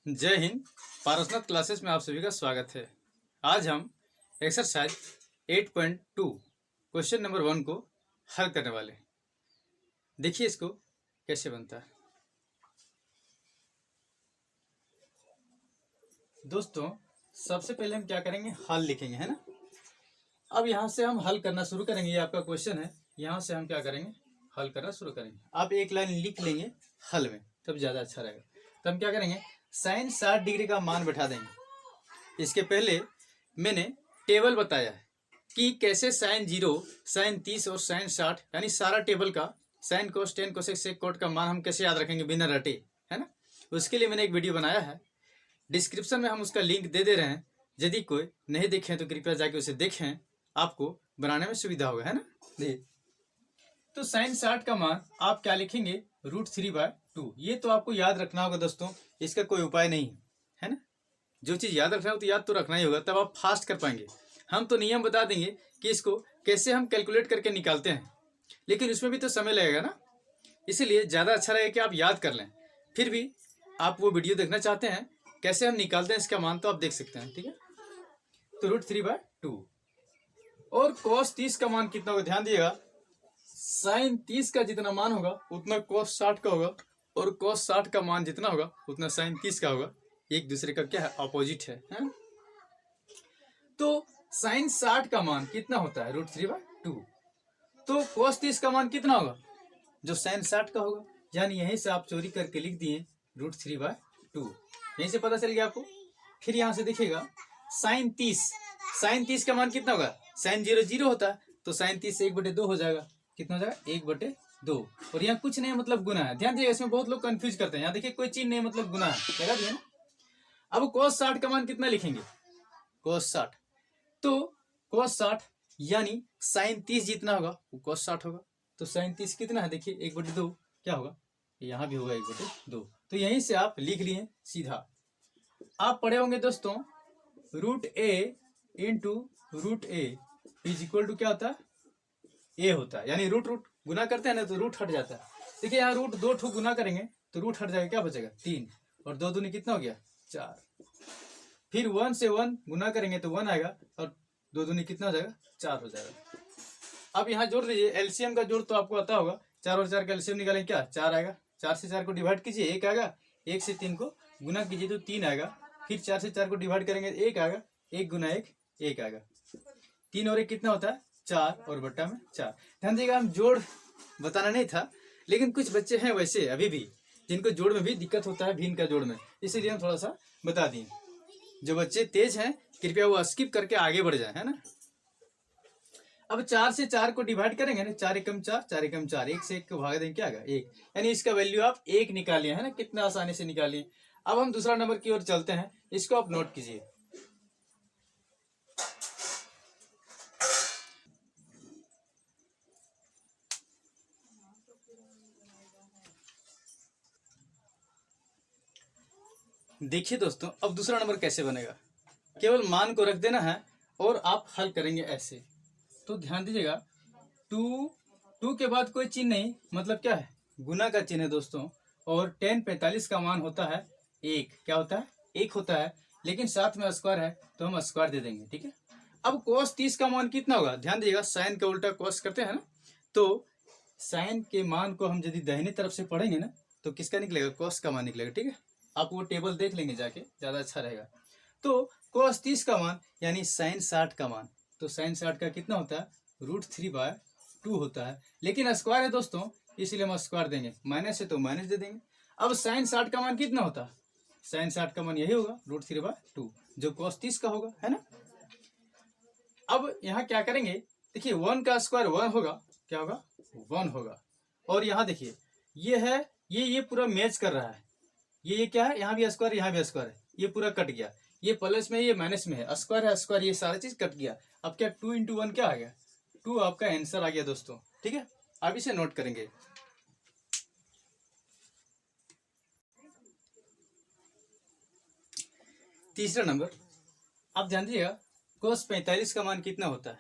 जय हिंद। पारसनाथ क्लासेस में आप सभी का स्वागत है। आज हम एक्सरसाइज 8.2 क्वेश्चन नंबर 1 को हल करने वाले हैं। देखिए इसको कैसे बनता है। दोस्तों सबसे पहले हम क्या करेंगे, हल लिखेंगे, है ना। अब यहाँ से हम हल करना शुरू करेंगे। ये आपका क्वेश्चन है, यहाँ से हम क्या करेंगे, हल करना शुरू करेंगे। आप एक लाइन लिख लेंगे हल में, तब ज़्यादा अच्छा रहेगा। तो हम क्या करेंगे, साइन 60 डिग्री का मान बैठा देंगे। इसके पहले मैंने टेबल बताया है कि कैसे साइन 0, साइन 30 और साइन 60 यानी सारा टेबल का sine cos tan cosec sec cot का मान हम कैसे याद रखेंगे बिना रटे, है ना। उसके लिए मैंने एक वीडियो बनाया है, डिस्क्रिप्शन में हम उसका लिंक दे रहे हैं। यदि कोई नहीं देखें तो कृपया जाके उसे देखें, आपको बनाने में सुविधा होगा, है ना। देखिए तो साइन 60 का मान आप क्या लिखेंगे, √3/2। ये तो आपको याद रखना होगा दोस्तों, इसका कोई उपाय नहीं है ना। जो चीज़ याद रखना हो तो याद तो रखना ही होगा, तब आप फास्ट कर पाएंगे। हम तो नियम बता देंगे कि इसको कैसे हम कैलकुलेट करके निकालते हैं, लेकिन उसमें भी तो समय लगेगा ना। इसीलिए ज़्यादा अच्छा रहेगा कि आप याद कर लें। फिर भी आप वो वीडियो देखना चाहते हैं कैसे हम निकालते हैं इसका मान, तो आप देख सकते हैं, ठीक है। तो √3/2 और cos 30 का मान कितना होगा, ध्यान दिएगा। साइन 30 का जितना मान होगा उतना cos 60 का होगा, और cos 60 का मान जितना होगा उतना साइन 30 का होगा। एक दूसरे का क्या है, अपोजिट है। तो साइन 60 का मान कितना होता है, √3/2। तो cos 30 का मान कितना होगा, जो साइन 60 का होगा। यानी यहीं से आप चोरी करके लिख दिए √3/2, यहीं से पता चल गया आपको। फिर यहां से देखिएगा साइन 30 का मान कितना होगा, साइन 0 0 होता है, तो साइन 30 से 1/2 हो जाएगा। कितना हो जाएगा, 1/2। और यहाँ कुछ नहीं मतलब गुना है, ध्यान दीजिएगा। इसमें बहुत लोग कंफ्यूज करते हैं। यहाँ देखिए कोई चीज नहीं मतलब गुना है, लगा दिया ना। अब cos 60 का मान कितना लिखेंगे, cos 60, तो cos 60 यानी साइन 30 जितना होगा वो cos 60 होगा। तो साइन 30 कितना है, देखिए 1/2 क्या होगा, यहाँ भी होगा 1/2। तो यहीं से आप लिख लिए सीधा। आप पढ़े होंगे दोस्तों, √a into √a is equal to क्या होता है, ए होता है। यानी रूट गुना करते हैं ना तो रूट हट जाता है। देखिए यहाँ रूट 2 ठो गुना करेंगे तो रूट हट जाएगा, क्या बचेगा 3, और 2 दूनी कितना हो गया 4। फिर 1 से 1 गुना करेंगे तो 1 आएगा, और 2 दूनी कितना हो जाएगा 4 हो जाएगा। अब यहाँ जोड़ लीजिए, एलसीएम का जोड़ तो आपको आता होगा। 4 और 4 का एलसीएम निकालेंगे, क्या 4 आएगा। 4 से 4 को डिवाइड कीजिए, 1 आएगा। 1 से 3 को गुना कीजिए तो 3 आएगा। फिर 4 से 4 को डिवाइड करेंगे 1 आएगा। 1 गुना 1 1 आएगा। 3 और 1 कितना होता है 4, और बट्टा में 4। ध्यान दीजिएगा, हम जोड़ बताना नहीं था, लेकिन कुछ बच्चे हैं वैसे अभी भी जिनको जोड़ में भी दिक्कत होता है, भिन्न का जोड़ में, इसीलिए हम थोड़ा सा बता दिए। जो बच्चे तेज हैं कृपया वो स्किप करके आगे बढ़ जाए, है ना। अब 4 से 4 को डिवाइड करेंगे ना, 4 एकम 4, 4 एकम 4, 1 से 1 को भाग देंगे, क्या आएगा 1। यानी इसका वैल्यू आप 1 निकालिए, है ना, कितना आसानी से निकालिए। अब हम दूसरा नंबर की ओर चलते हैं, इसको आप नोट कीजिए। देखिए दोस्तों, अब दूसरा नंबर कैसे बनेगा, केवल मान को रख देना है और आप हल करेंगे ऐसे। तो ध्यान दीजिएगा, 2 के बाद कोई चिन्ह नहीं, मतलब क्या है, गुना का चिन्ह है दोस्तों। और 10 45 का मान होता है 1, क्या होता है 1 होता है, लेकिन साथ में स्क्वायर है तो हम स्क्वायर दे देंगे, ठीक है। अब cos 30 का मान कितना होगा, ध्यान दीजिएगा, साइन का उल्टा cos करते हैं ना, तो साइन के मान को हम यदि दाहिने तरफ से पढ़ेंगे ना तो किसका निकलेगा, cos का मान निकलेगा, ठीक है। आप वो टेबल देख लेंगे जाके, ज़्यादा अच्छा रहेगा। तो cos 30 का मान यानी साइन 60 का मान, तो साइन 60 का कितना होता है, √3/2 होता है, लेकिन स्क्वायर है दोस्तों इसलिए हम स्क्वायर देंगे, माइनस है तो माइनस दे देंगे। अब साइन 60 का मान कितना होता है, साइन 60 का मान यही होगा √3/2, जो cos 30 का होगा, है ना। अब यहाँ क्या करेंगे, देखिए 1 का स्क्वायर 1 होगा, क्या होगा 1 होगा। और यहाँ देखिए ये है, ये पूरा मैच कर रहा है, ये क्या है, यहाँ भी स्क्वायर यहाँ भी स्क्वायर है, ये पूरा कट गया, ये प्लस में ये माइनस में है, स्क्वायर है स्क्वायर, ये सारा चीज कट गया। अब क्या 2 × 1 क्या आ गया, 2 आपका आंसर आ गया दोस्तों, ठीक है। आप इसे नोट करेंगे। तीसरा नंबर, आप ध्यान दीजिएगा, cos 45 का मान कितना होता है,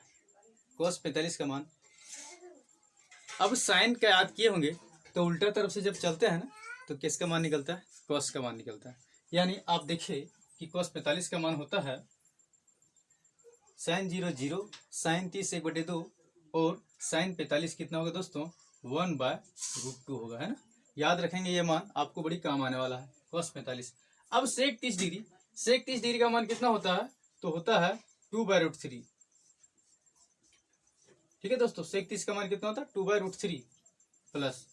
cos 45 का मान, अब साइन का याद किए होंगे तो उल्टा तरफ से जब चलते हैं ना तो किसका मान निकलता है, cos का मान निकलता है। यानी आप देखिए कि cos 45 का मान होता है sin 0 0, sin 30 1/2 और sin 45 कितना होगा दोस्तों 1/√2 होगा, है ना। याद रखेंगे, ये मान आपको बड़ी काम आने वाला है cos 45। अब sec 30 डिग्री, sec 30 डिग्री का मान कितना होता है, तो होता है 2/√3। ठीक है दोस्तों, sec 30 का मान कितना होता है 2/√3 प्लस,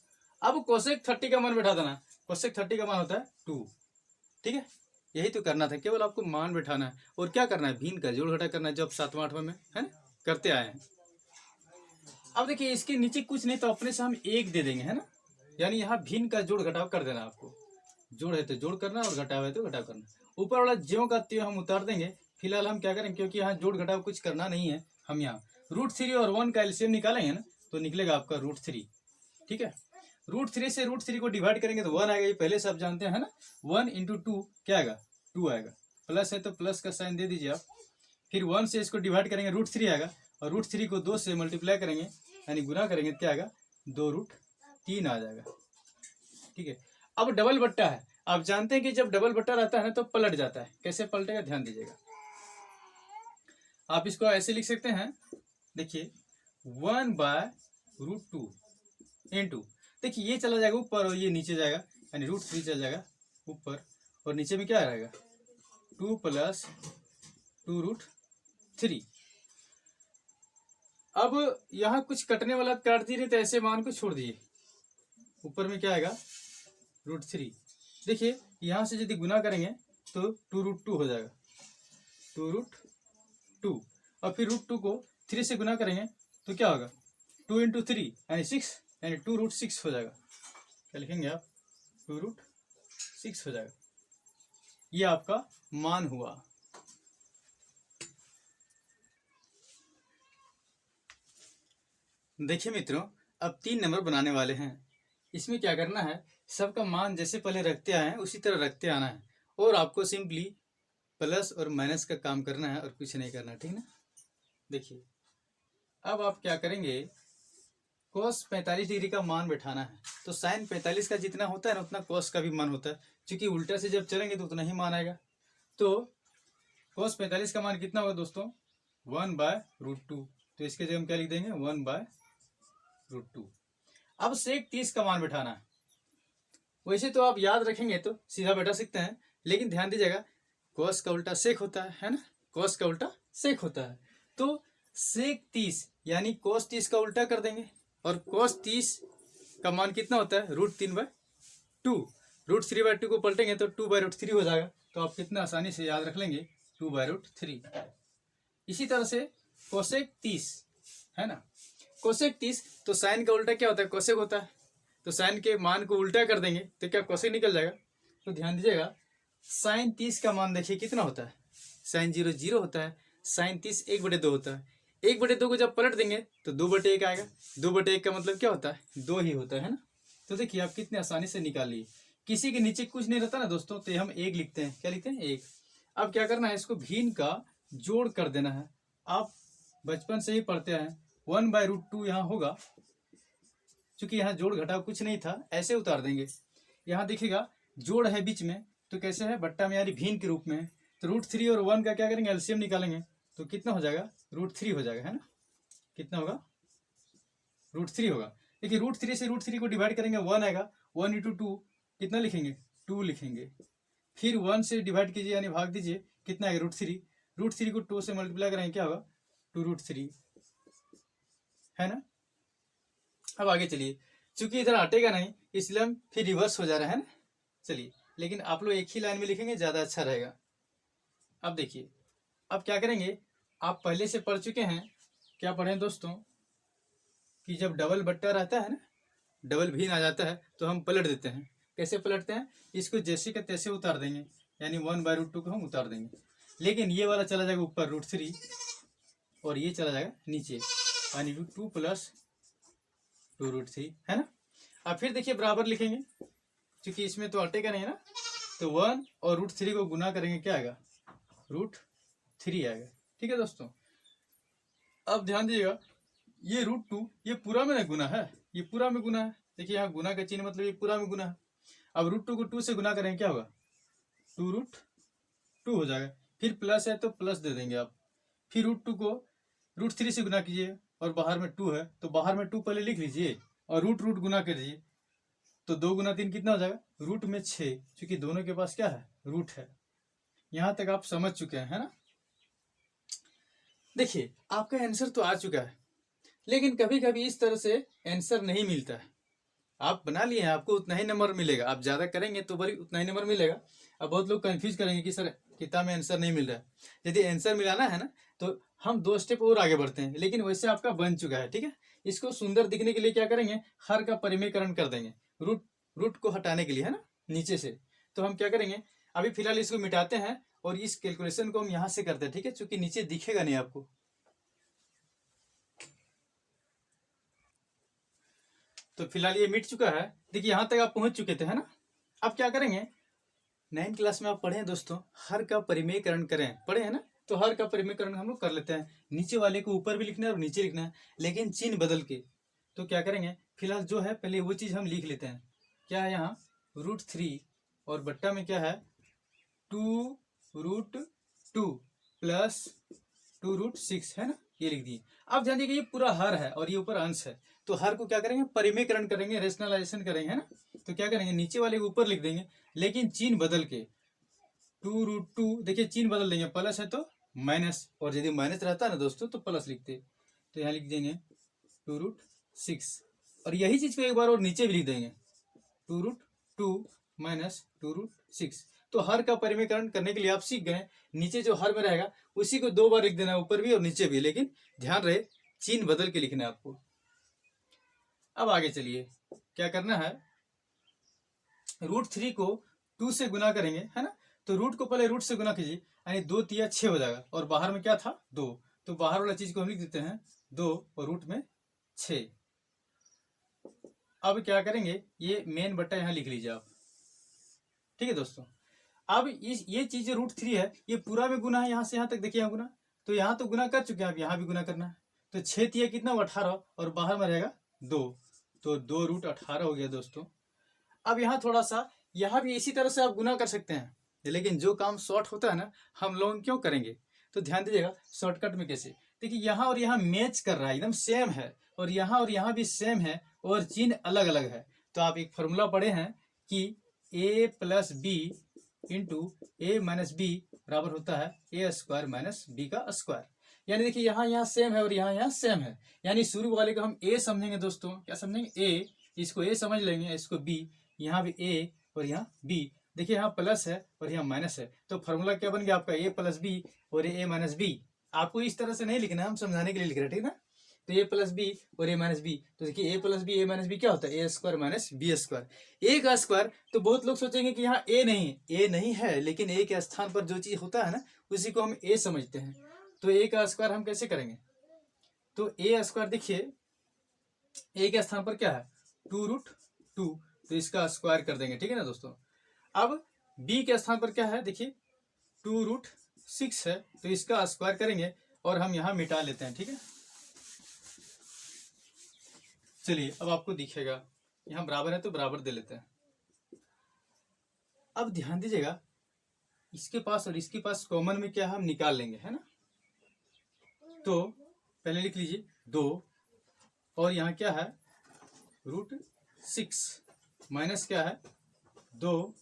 अब cosec 30 का मान बैठा देना, cosec 30 का मान होता है 2। ठीक है, यही तो करना था, केवल आपको मान बैठाना है और क्या करना है, भिन्न का जोड़ घटा करना है, जो आप 7वां 8वां में है ना करते आए हैं। अब देखिए इसके नीचे कुछ नहीं तो अपने से हम 1 दे देंगे, है ना। यानी यहाँ भिन्न का जोड़ घटाव कर देना, आपको जोड़ है तो जोड़ करना और घटाव है तो घटाव करना। ऊपर वाला ज्यों का त्यों हम उतार देंगे। फिलहाल हम क्या करेंगे, क्योंकि यहाँ जोड़ घटाव कुछ करना नहीं है, हम यहाँ √3 और 1 का एलसीएम निकालेंगे ना, तो निकलेगा आपका √3। ठीक है, √3 से √3 को डिवाइड करेंगे तो 1 आएगा, ये पहले से आप जानते हैं, है ना। 1 × 2 क्या आएगा 2 आएगा, प्लस है तो प्लस का साइन दे दीजिए आप। फिर 1 से इसको डिवाइड करेंगे √3 आएगा, और √3 को 2 से मल्टीप्लाई करेंगे यानी गुना करेंगे क्या आएगा 2√3 आ जाएगा। ठीक है, अब डबल बट्टा है, आप जानते हैं कि जब डबल बट्टा रहता है ना तो पलट जाता है। कैसे पलटेगा ध्यान दीजिएगा, आप इसको ऐसे लिख सकते हैं, देखिए 1/√2 इंटू, देखिए ये चला जाएगा ऊपर और ये नीचे जाएगा, यानी √3 चल जाएगा ऊपर और नीचे में क्या रहेगा 2 + 2√3। अब यहाँ कुछ कटने वाला काट दिए तो ऐसे मान को छोड़ दिए, ऊपर में क्या आएगा √3। देखिए यहाँ से यदि गुना करेंगे तो 2√2 हो जाएगा, 2√2, और फिर √2 को 3 से गुना करेंगे तो क्या होगा 2 × 3 यानी 6, यानी 2√6 हो जाएगा। क्या लिखेंगे आप 2√6 हो जाएगा, ये आपका मान हुआ। देखिए मित्रों, अब 3 नंबर बनाने वाले हैं। इसमें क्या करना है, सबका मान जैसे पहले रखते आए हैं उसी तरह रखते आना है, और आपको सिंपली प्लस और माइनस का काम करना है और कुछ नहीं करना, ठीक ना। देखिए अब आप क्या करेंगे, cos 45 डिग्री का मान बैठाना है, तो sin 45 का जितना होता है ना उतना cos का भी मान होता है, क्योंकि उल्टा से जब चलेंगे तो उतना ही मान आएगा। तो cos 45 का मान कितना होगा दोस्तों 1/√2, तो इसके जगह हम क्या लिख देंगे 1/√2। अब sec 30 का मान बैठाना है, वैसे तो आप याद रखेंगे तो सीधा बैठा सकते हैं, लेकिन ध्यान दीजिएगा cos का उल्टा sec होता है ना, cos का उल्टा sec होता है। तो sec 30 यानी cos 30 का उल्टा कर देंगे, और cos 30 का मान कितना होता है √3/2, √3/2 को पलटेंगे तो 2/√3 हो जाएगा। तो आप कितना आसानी से याद रख लेंगे 2/√3। इसी तरह से cosec 30 है ना, cosec 30 तो साइन का उल्टा क्या होता है cosec होता है, तो साइन के मान को उल्टा कर देंगे तो क्या cosec निकल जाएगा। तो ध्यान दीजिएगा sin 30 का मान देखिए कितना होता है, sin 0 0 होता है, sin 30 1/2 होता है। 1/2 को जब पलट देंगे तो 2/1 आएगा, 2/1 का मतलब क्या होता है 2 ही होता है ना। तो देखिए आप कितने आसानी से निकाल लिए, किसी के नीचे कुछ नहीं रहता ना दोस्तों, तो हम 1 लिखते हैं, क्या लिखते हैं 1। अब क्या करना है, इसको भिन्न का जोड़ कर देना है। आप बचपन से ही पढ़ते हैं 1/√2 यहाँ होगा, क्योंकि यहाँ जोड़ घटाव कुछ नहीं था, ऐसे उतार देंगे। यहाँ देखिएगा जोड़ है बीच में, तो कैसे है बट्टा में यानी भिन्न के रूप में, तो √3 और 1 का क्या करेंगे एलसीएम निकालेंगे तो कितना हो जाएगा √3 हो जाएगा, है ना। कितना होगा √3 होगा। देखिए √3 से √3 को डिवाइड करेंगे 1 आएगा, 1 × 2 कितना लिखेंगे 2 लिखेंगे, फिर 1 से डिवाइड कीजिए यानी भाग दीजिए, कितना आएगा √3 को 2 से मल्टीप्लाई करेंगे क्या होगा 2√3, है ना। अब आगे चलिए, चूंकि इधर हटेगा नहीं इसलिए हम फिर रिवर्स हो जा रहे हैं ना। चलिए, लेकिन आप लोग एक ही लाइन में लिखेंगे ज्यादा अच्छा रहेगा। अब देखिए अब क्या करेंगे, आप पहले से पढ़ चुके हैं, क्या पढ़े दोस्तों कि जब डबल बट्टा रहता है ना, डबल भिन्न आ जाता है तो हम पलट देते हैं। कैसे पलटते हैं, इसको जैसे का तैसे उतार देंगे, यानी 1/√2 को हम उतार देंगे, लेकिन ये वाला चला जाएगा ऊपर √3 और ये चला जाएगा नीचे, यानी 2 + 2√3, है ना। अब फिर देखिए बराबर लिखेंगे, क्योंकि इसमें तो अटेगा नहीं है ना, तो 1 और √3 को गुना करेंगे क्या आएगा √3 आएगा। ठीक है दोस्तों, अब ध्यान दीजिएगा ये √2 ये पूरा में गुना है, ये पूरा में गुना है। देखिए यहाँ गुना का चिन्ह मतलब ये पूरा में गुना है। अब √2 को 2 से गुना करेंगे क्या होगा 2√2 हो जाएगा। फिर प्लस है तो प्लस दे देंगे आप। फिर √2 को √3 से गुना कीजिए और बाहर में 2 है तो बाहर में 2 पहले लिख लीजिए और रूट रूट गुना कर दीजिए तो 2 गुना 3 कितना हो जाएगा, रूट में 6, क्योंकि दोनों के पास क्या है, रूट है। यहां तक आप समझ चुके हैं, है ना। देखिए आपका आंसर तो आ चुका है, लेकिन कभी कभी इस तरह से आंसर नहीं मिलता है। आप बना लिए हैं, आपको उतना ही नंबर मिलेगा, आप ज्यादा करेंगे तो बड़ी उतना ही नंबर मिलेगा। अब बहुत लोग कंफ्यूज करेंगे कि सर किताब में आंसर नहीं मिल रहा है। यदि आंसर मिलाना है ना तो हम 2 स्टेप और आगे बढ़ते हैं, लेकिन वैसे आपका बन चुका है, ठीक है। इसको सुंदर दिखने के लिए क्या करेंगे, हर का परिमेयकरण कर देंगे, रूट को हटाने के लिए, है ना, नीचे से। तो हम क्या करेंगे, अभी फिलहाल इसको मिटाते हैं और इस कैलकुलेशन को हम यहां से करते हैं, ठीक है, क्योंकि नीचे दिखेगा नहीं आपको। तो फिलहाल ये मिट चुका है। देखिए यहां तक आप पहुंच चुके थे, है ना। अब क्या करेंगे, 9th क्लास में आप पढ़े हैं दोस्तों, हर का परिमेयकरण करें, पढ़े हैं ना। तो हर का परिमेयकरण हम लोग कर लेते हैं, नीचे वाले को ऊपर भी लिखना है और नीचे लिखना है, लेकिन चिन्ह बदल के। तो क्या करेंगे, फिलहाल जो है पहले वो चीज हम लिख लेते हैं। क्या है यहाँ, √3 और बट्टा में क्या है, 2√2 प्लस 2√6, है ना, ये लिख दिए। अब ध्यान दीजिए ये पूरा हर है और ये ऊपर अंश है, तो हर को क्या करेंगे, परिमेयकरण करेंगे, रेशनलाइजेशन करेंगे, है ना। तो क्या करेंगे, नीचे वाले को ऊपर लिख देंगे, लेकिन चिन्ह बदल के। 2√2 देखिए चिन्ह बदल देंगे, प्लस है तो माइनस, और यदि माइनस रहता है ना दोस्तों तो प्लस लिखते। तो यहाँ लिख देंगे 2√6, और यही चीज को एक बार और नीचे भी लिख देंगे, 2√2 माइनस 2√6। तो हर का परिमेयकरण करने के लिए आप सीख गए, नीचे जो हर में रहेगा उसी को 2 बार लिख देना, ऊपर भी और नीचे भी, लेकिन ध्यान रहे चिन्ह बदल के लिखना है आपको। अब आगे चलिए, क्या करना है, √3 को 2 से गुना करेंगे, है ना। तो रूट को पहले रूट से गुना कीजिए, यानी 2 तिया 6 हो जाएगा, और बाहर में क्या था, 2। तो बाहर वाला चीज को हम लिख देते हैं 2 और रूट में 6। अब क्या करेंगे, ये मेन बट्टा यहाँ लिख लीजिए आप, ठीक है दोस्तों। अब ये चीज √3 है, ये पूरा में गुना है, यहाँ से यहाँ तक देखिए, यहाँ गुना, तो यहाँ तो गुना कर चुके हैं, अब यहाँ भी गुना करना है। तो 6 तिया कितना, 18, और बाहर में रहेगा 2, तो 2√18 हो गया दोस्तों। अब यहाँ थोड़ा सा, यहाँ भी इसी तरह से आप गुना कर सकते हैं, लेकिन जो काम शॉर्ट होता है ना, हम लोग क्यों करेंगे, तो ध्यान दीजिएगा शॉर्टकट में कैसे। देखिए यहाँ और यहाँ मैच कर रहा है, एकदम सेम है, और यहाँ भी सेम है, और चिन्ह अलग अलग है। तो आप एक फॉर्मूला पढ़े हैं कि a + b × a - b बराबर होता है a² - b का स्क्वायर। यानी देखिए यहाँ सेम है और यहाँ सेम है, यानी शुरू वाले को हम a समझेंगे दोस्तों, क्या समझेंगे, a, इसको a समझ लेंगे, इसको b, यहाँ भी a और यहाँ b। देखिए यहाँ प्लस है और यहाँ माइनस है, तो फॉर्मूला क्या बन गया आपका, a + b और a - b। आपको इस तरह से नहीं लिखना, हम समझाने के लिए लिख रहे हैं, ठीक है ना। तो a + b और a - b, तो देखिए a + b a - b क्या होता है, a² - b²। a का स्क्वायर, तो बहुत लोग सोचेंगे कि यहाँ a नहीं है, लेकिन a के स्थान पर जो चीज होता है ना उसी को हम a समझते हैं। तो a का स्क्वायर हम कैसे करेंगे, तो a² देखिए a के स्थान पर क्या है, 2√2, तो इसका स्क्वायर कर देंगे, ठीक है ना दोस्तों। अब b के स्थान पर क्या है, देखिए 2√6 है, तो इसका स्क्वायर करेंगे और हम यहाँ मिटा लेते हैं, ठीक है। चलिए अब आपको दिखेगा, यहाँ बराबर है तो बराबर दे लेते हैं। अब ध्यान दीजिएगा, इसके पास और इसके पास कॉमन में क्या हम निकाल लेंगे, है ना। तो पहले लिख लीजिए 2, और यहाँ क्या है, √6 माइनस क्या है, 2।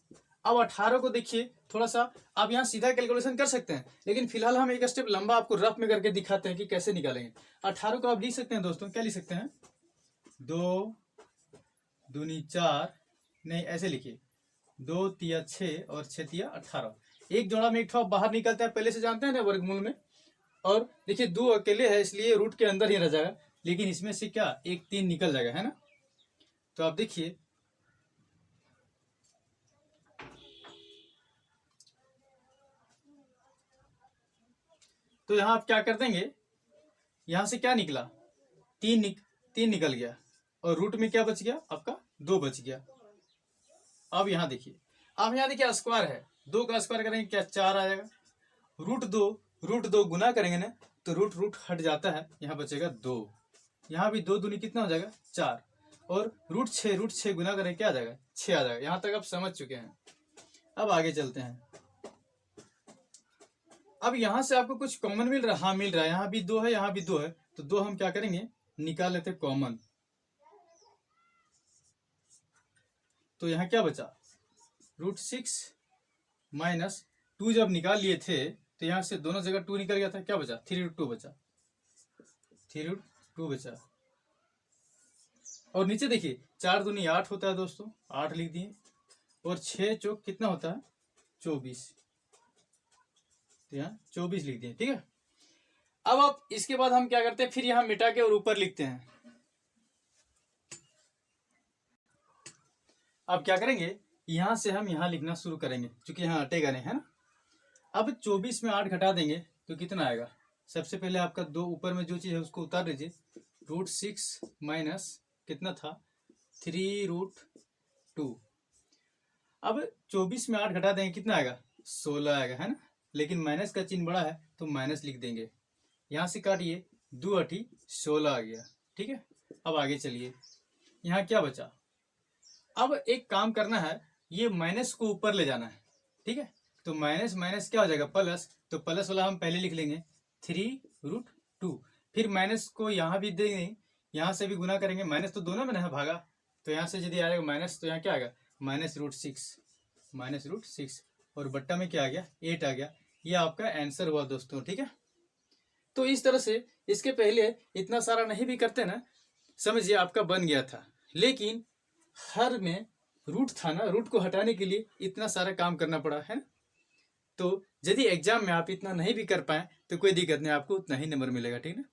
अब 18 को देखिए, थोड़ा सा आप यहाँ सीधा कैलकुलेशन कर सकते हैं, लेकिन फिलहाल हम एक स्टेप लंबा आपको रफ में करके दिखाते हैं कि कैसे निकालेंगे। 18 को आप लिख सकते हैं दोस्तों, क्या लिख सकते हैं, 2 दूनी 4, नहीं ऐसे लिखिए, 2 तिया 6 और 6 तिया 18। एक जोड़ा में एक ठो बाहर निकलता है, पहले से जानते हैं ना वर्गमूल में। और देखिए 2 अकेले है इसलिए रूट के अंदर ही रह जाएगा, लेकिन इसमें से क्या एक 3 निकल जाएगा, है ना। तो आप देखिए, तो यहाँ आप क्या कर देंगे, यहाँ से क्या निकला, 3 निकल गया, और रूट में क्या बच गया आपका, 2 बच गया। अब यहाँ देखिए, अब यहाँ देखिए स्क्वायर है, 2 का स्क्वायर करेंगे क्या, 4 आ जाएगा। √2 गुना करेंगे ना, तो रूट हट जाता है, यहाँ बचेगा 2। यहाँ भी 2 दूनी कितना हो जाएगा, 4, और √6 गुना करेंगे क्या आ जाएगा, 6 आ जाएगा। यहाँ तक आप समझ चुके हैं। अब आगे चलते हैं, अब यहाँ से आपको कुछ कॉमन मिल रहा है, हाँ मिल रहा है, यहाँ भी 2 है, यहाँ भी 2 है, तो 2 हम क्या करेंगे, निकाल लेते कॉमन। तो यहाँ क्या बचा, √6 माइनस 2 जब निकाल लिए थे तो यहाँ से दोनों जगह 2 निकल गया था, क्या बचा, 3√2 बचा, 3√2 बचा। और नीचे देखिए 4 दूनी 8 होता है दोस्तों, 8 लिख दिए, और 6 चौक कितना होता है, 24, तो यहाँ 24 लिख दिए, ठीक है। अब आप इसके बाद हम क्या करते हैं, फिर यहाँ मिटा के और ऊपर लिखते हैं। अब क्या करेंगे, यहां से हम यहाँ लिखना शुरू करेंगे, क्योंकि यहाँ हटेगा नहीं, है ना। अब 24 में 8 घटा देंगे तो कितना आएगा, सबसे पहले आपका 2 ऊपर में जो चीज है उसको उतार दीजिए, √6 माइनस कितना था, 3√2। अब 24 में 8 घटा देंगे कितना आएगा, 16 आएगा, है ना। लेकिन माइनस का चिन्ह बड़ा है तो माइनस लिख देंगे, यहाँ से काटिए, 2 8 16 आ गया, ठीक है। अब आगे चलिए, यहाँ क्या बचा, अब एक काम करना है, ये माइनस को ऊपर ले जाना है, ठीक है। तो माइनस माइनस क्या हो जाएगा, प्लस, तो प्लस वाला हम पहले लिख लेंगे 3√2, फिर माइनस को यहाँ भी देंगे, यहाँ से भी गुना करेंगे, माइनस तो दोनों में ना है भागा, तो यहाँ से यदि आएगा माइनस तो यहाँ क्या आएगा, -√6, और बट्टा में क्या आ गया, 8 आ गया। ये आपका आंसर हुआ दोस्तों, ठीक है। तो इस तरह से इसके पहले इतना सारा नहीं भी करते ना, समझिए आपका बन गया था, लेकिन हर में रूट था ना, रूट को हटाने के लिए इतना सारा काम करना पड़ा, है ना। तो यदि एग्जाम में आप इतना नहीं भी कर पाए तो कोई दिक्कत नहीं, आपको उतना ही नंबर मिलेगा, ठीक है ना।